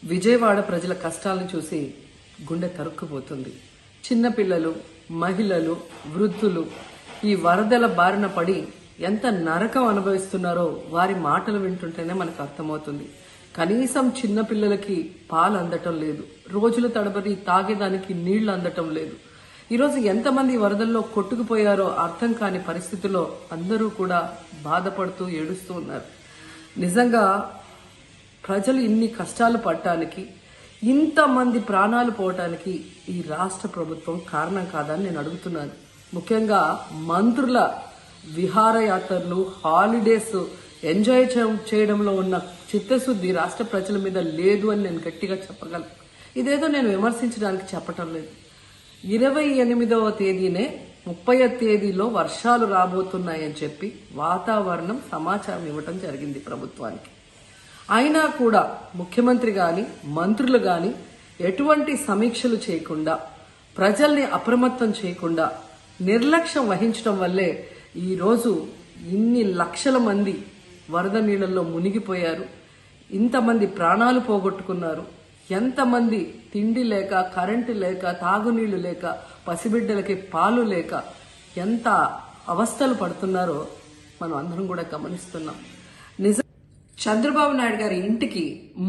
విజయవాడ ప్రజల కష్టాలను చూసి గుండె తరుక్కుపోతుంది. చిన్నపిల్లలు, మహిళలు, వృద్ధులు ఈ వరదల బారిన పడి ఎంత నరకం అనుభవిస్తున్నారో వారి మాటలు వింటుంటేనే మనకు అర్థమవుతుంది. కనీసం చిన్నపిల్లలకి పాలు అందటం లేదు, రోజుల తడబడి తాగేదానికి నీళ్లు అందటం లేదు. ఈరోజు ఎంతమంది వరదల్లో కొట్టుకుపోయారో అర్థం కాని పరిస్థితుల్లో అందరూ కూడా బాధపడుతూ ఏడుస్తూ ఉన్నారు. నిజంగా ప్రజలు ఇన్ని కష్టాలు పడటానికి, ఇంతమంది ప్రాణాలు పోవటానికి ఈ రాష్ట్ర ప్రభుత్వం కారణం కాదని నేను అడుగుతున్నాను. ముఖ్యంగా మంత్రుల విహారయాత్రలు, హాలిడేస్ ఎంజాయ్ చేయడంలో ఉన్న చిత్తశుద్ధి రాష్ట్ర ప్రజల మీద లేదు అని నేను గట్టిగా చెప్పగలను. ఇదేదో నేను విమర్శించడానికి చెప్పటం లేదు. 28వ తేదీనే 30వ తేదీలో వర్షాలు రాబోతున్నాయని చెప్పి వాతావరణం సమాచారం ఇవ్వటం జరిగింది ప్రభుత్వానికి. అయినా కూడా ముఖ్యమంత్రి గాని, మంత్రులు గాని ఎటువంటి సమీక్షలు చేయకుండా, ప్రజల్ని అప్రమత్తం చేయకుండా నిర్లక్ష్యం వహించడం వల్లే ఈరోజు ఇన్ని లక్షల మంది వరద నీళ్ళల్లో మునిగిపోయారు. ఇంతమంది ప్రాణాలు పోగొట్టుకున్నారు. ఎంతమంది తిండి లేక, కరెంటు లేక, తాగునీళ్లు లేక, పసిబిడ్డలకి పాలు లేక ఎంత అవస్థలు పడుతున్నారో మనం అందరం కూడా గమనిస్తున్నాం. నిజం, చంద్రబాబు నాయుడు గారి ఇంటికి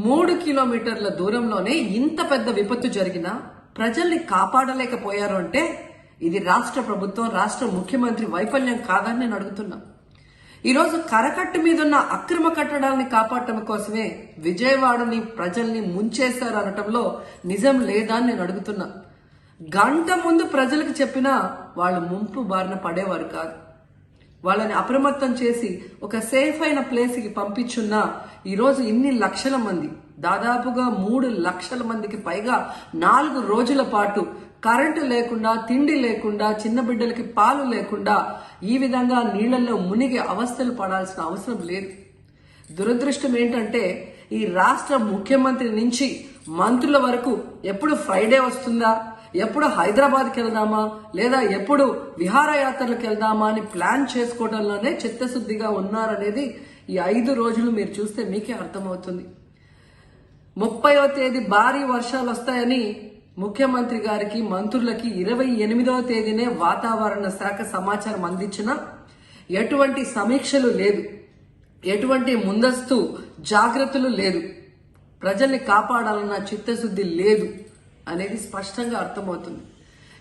3 కిలోమీటర్ల దూరంలోనే ఇంత పెద్ద విపత్తు జరిగినా ప్రజల్ని కాపాడలేకపోయారు అంటే ఇది రాష్ట్ర ప్రభుత్వం, రాష్ట్ర ముఖ్యమంత్రి వైఫల్యం కాదని నేను అడుగుతున్నా. ఈరోజు కరకట్టు మీదున్న అక్రమ కట్టడాలని కాపాడటం కోసమే విజయవాడని ప్రజల్ని ముంచేశారు అనటంలో నిజం లేదా అని నేను అడుగుతున్నా. గంట ముందు ప్రజలకు చెప్పినా వాళ్ళు ముంపు బారిన పడేవారు కాదు. వాళ్ళని అప్రమత్తం చేసి ఒక సేఫ్ అయిన ప్లేస్ కి పంపించున్నా ఈరోజు ఇన్ని లక్షల మంది, దాదాపుగా 3 లక్షల మందికి పైగా 4 రోజుల పాటు కరెంటు లేకుండా, తిండి లేకుండా, చిన్న బిడ్డలకి పాలు లేకుండా ఈ విధంగా నీళ్లలో మునిగి అవస్థలు పడాల్సిన అవసరం లేదు. దురదృష్టం ఏంటంటే ఈ రాష్ట్ర ముఖ్యమంత్రి నుంచి మంత్రుల వరకు ఎప్పుడు ఫ్రైడే వస్తుందా, ఎప్పుడు హైదరాబాద్కి వెళ్దామా, లేదా ఎప్పుడు విహారయాత్రలకు వెళ్దామా అని ప్లాన్ చేసుకోవడంలోనే చిత్తశుద్ధిగా ఉన్నారనేది ఈ 5 రోజులు మీరు చూస్తే మీకే అర్థమవుతుంది. 30వ తేదీ భారీ వర్షాలు వస్తాయని ముఖ్యమంత్రి గారికి, మంత్రులకి 28వ తేదీనే వాతావరణ శాఖ సమాచారం అందించినా ఎటువంటి సమీక్షలు లేదు, ఎటువంటి ముందస్తు జాగ్రత్తలు లేదు, ప్రజల్ని కాపాడాలన్న చిత్తశుద్ధి లేదు అనేది స్పష్టంగా అర్థమవుతుంది.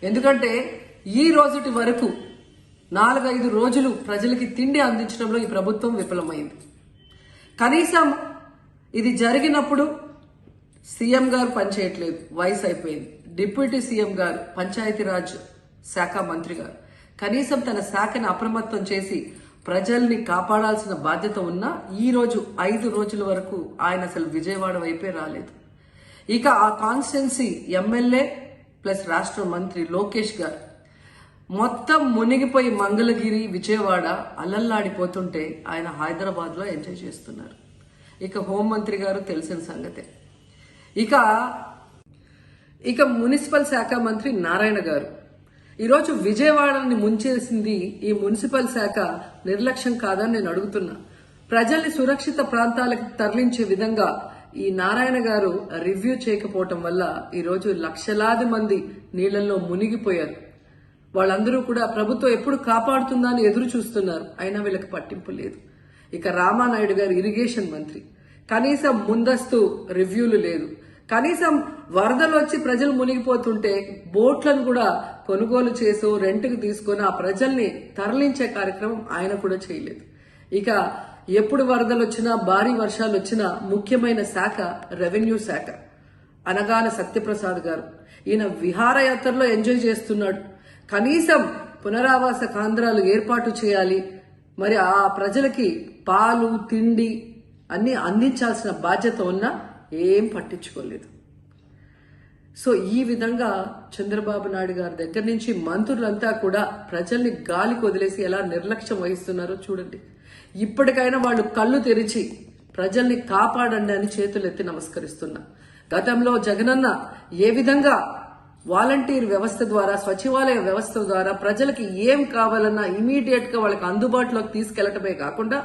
ఎందుకంటే ఈ రోజుటి వరకు 4-5 రోజులు ప్రజలకి తిండి అందించడంలో ఈ ప్రభుత్వం విఫలమైంది. కనీసం ఇది జరిగినప్పుడు సీఎం గారు పనిచేయట్లేదు, వయసు అయిపోయింది. డిప్యూటీ సీఎం గారు, పంచాయతీరాజ్ శాఖ మంత్రి గారు కనీసం తన శాఖను అప్రమత్తం చేసి ప్రజల్ని కాపాడాల్సిన బాధ్యత ఉన్నా ఈ రోజు 5 రోజుల వరకు ఆయన అసలు విజయవాడ వైపే రాలేదు. ఇక ఆ కాన్స్టిట్యున్సీ ఎమ్మెల్యే ప్లస్ రాష్ట్ర మంత్రి లోకేష్ గారు మొత్తం మునిగిపోయి మంగళగిరి, విజయవాడ అల్లల్లాడిపోతుంటే ఆయన హైదరాబాద్ లో ఎంజాయ్ చేస్తున్నారు. ఇక హోంమంత్రి గారు తెలిసిన సంగతే. ఇక మున్సిపల్ శాఖ మంత్రి నారాయణ గారు ఈరోజు విజయవాడని ముంచేసింది ఈ మున్సిపల్ శాఖ నిర్లక్ష్యం కాదని నేను అడుగుతున్నా. ప్రజల్ని సురక్షిత ప్రాంతాలకు తరలించే విధంగా ఈ నారాయణ గారు రివ్యూ చేయకపోవటం వల్ల ఈరోజు లక్షలాది మంది నీళ్లలో మునిగిపోయారు. వాళ్ళందరూ కూడా ప్రభుత్వం ఎప్పుడు కాపాడుతుందా అని ఎదురు చూస్తున్నారు. అయినా వీళ్ళకి పట్టింపు లేదు. ఇక రామానాయుడు గారు ఇరిగేషన్ మంత్రి, కనీసం ముందస్తు రివ్యూలు లేదు. కనీసం వరదలు వచ్చి ప్రజలు మునిగిపోతుంటే బోట్లను కూడా కొనుగోలు చేసో రెంట్కి తీసుకొని ఆ ప్రజల్ని తరలించే కార్యక్రమం ఆయన కూడా చేయలేదు. ఇక ఎప్పుడు వరదలు వచ్చినా, భారీ వర్షాలు వచ్చినా ముఖ్యమైన శాఖ రెవెన్యూ శాఖ, అనగాన సత్యప్రసాద్ గారు. ఈయన విహారయాత్రలో ఎంజాయ్ చేస్తున్నాడు. కనీసం పునరావాస కేంద్రాలు ఏర్పాటు చేయాలి, మరి ఆ ప్రజలకి పాలు, తిండి అన్ని అందించాల్సిన బాధ్యత ఉన్నా ఏం పట్టించుకోలేదు. సో ఈ విధంగా చంద్రబాబు నాయుడు గారి దగ్గర నుంచి మంత్రులంతా కూడా ప్రజల్ని గాలికి వదిలేసి ఎలా నిర్లక్ష్యం వహిస్తున్నారో చూడండి. ఇప్పటికైనా వాళ్ళు కళ్ళు తెరిచి ప్రజల్ని కాపాడండి అని చేతులెత్తి నమస్కరిస్తున్నా. గతంలో జగనన్న ఏ విధంగా వాలంటీర్ వ్యవస్థ ద్వారా, సచివాలయ వ్యవస్థ ద్వారా ప్రజలకి ఏం కావాలన్నా ఇమీడియట్ గా వాళ్ళకి అందుబాటులోకి తీసుకెళ్లటమే కాకుండా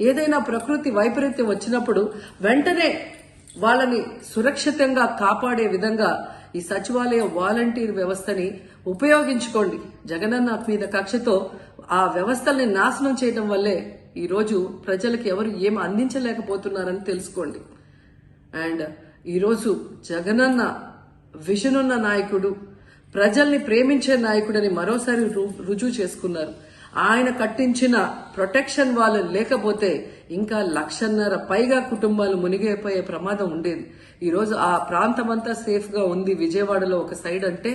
ఏదైనా ప్రకృతి వైపరీత్యం వచ్చినప్పుడు వెంటనే వాళ్ళని సురక్షితంగా కాపాడే విధంగా ఈ సచివాలయ వాలంటీర్ వ్యవస్థని ఉపయోగించుకోండి. జగనన్న మీద కక్షతో ఆ వ్యవస్థల్ని నాశనం చేయడం వల్లే ఈ రోజు ప్రజలకు ఎవరు ఏం అందించలేకపోతున్నారని తెలుసుకోండి. అండ్ ఈరోజు జగనన్న విజన్ ఉన్న నాయకుడు, ప్రజల్ని ప్రేమించే నాయకుడని మరోసారి రుజువు చేసుకున్నారు. ఆయన కట్టించిన ప్రొటెక్షన్ వాళ్ళు లేకపోతే ఇంకా 1,50,000 పైగా కుటుంబాలు మునిగిపోయే ప్రమాదం ఉండేది. ఈరోజు ఆ ప్రాంతమంతా సేఫ్ గా ఉంది విజయవాడలో ఒక సైడ్ అంటే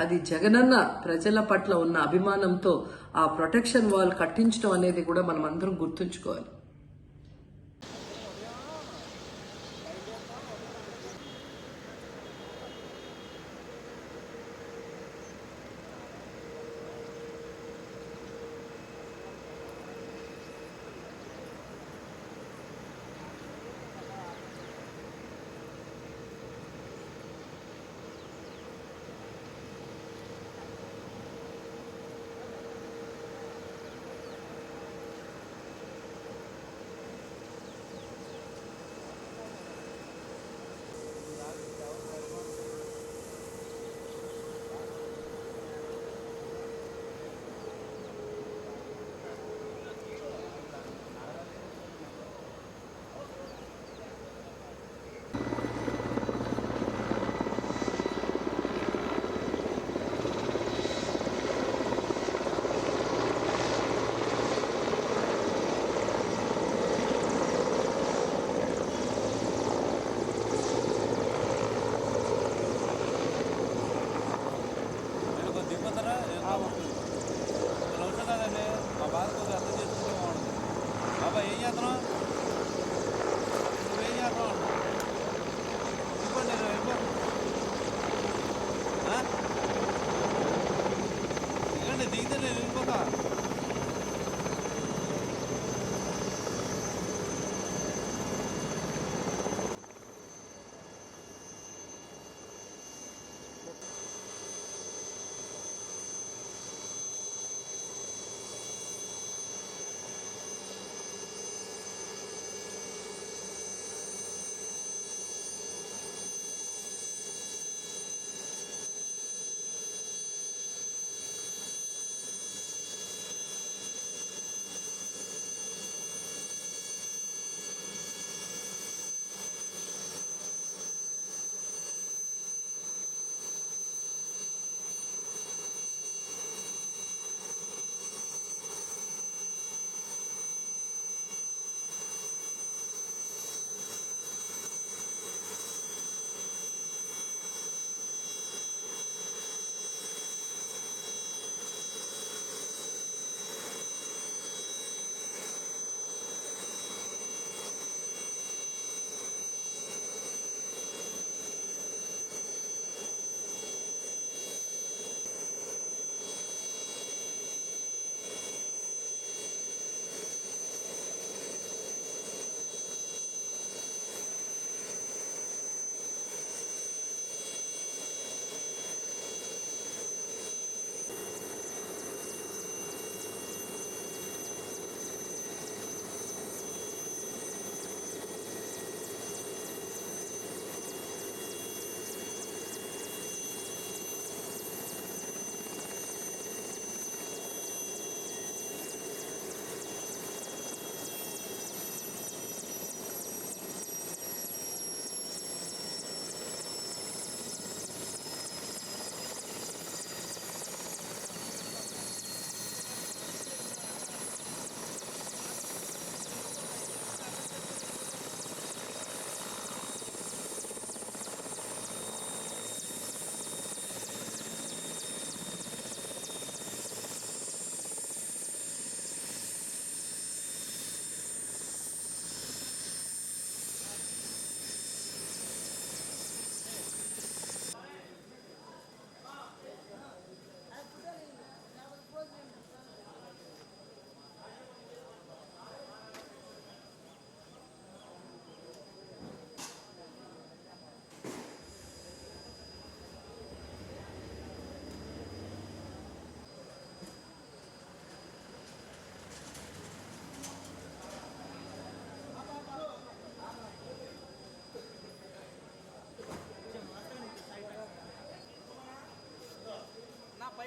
అది జగనన్న ప్రజల పట్ల ఉన్న అభిమానంతో ఆ ప్రొటెక్షన్ వాల్ కట్టించడం అనేది కూడా మనం అందరం గుర్తుంచుకోవాలి.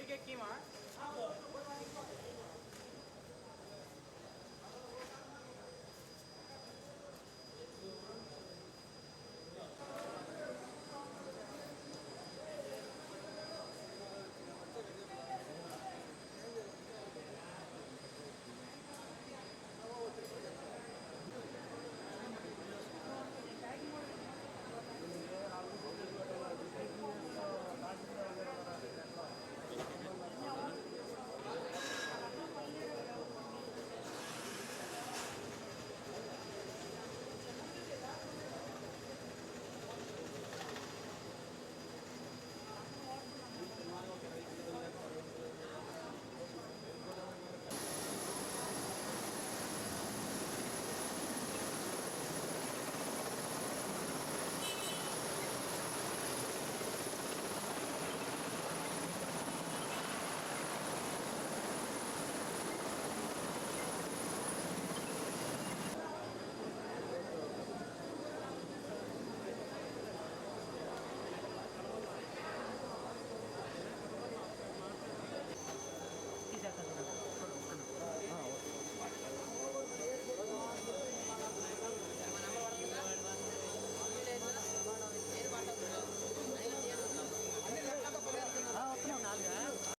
के कीमा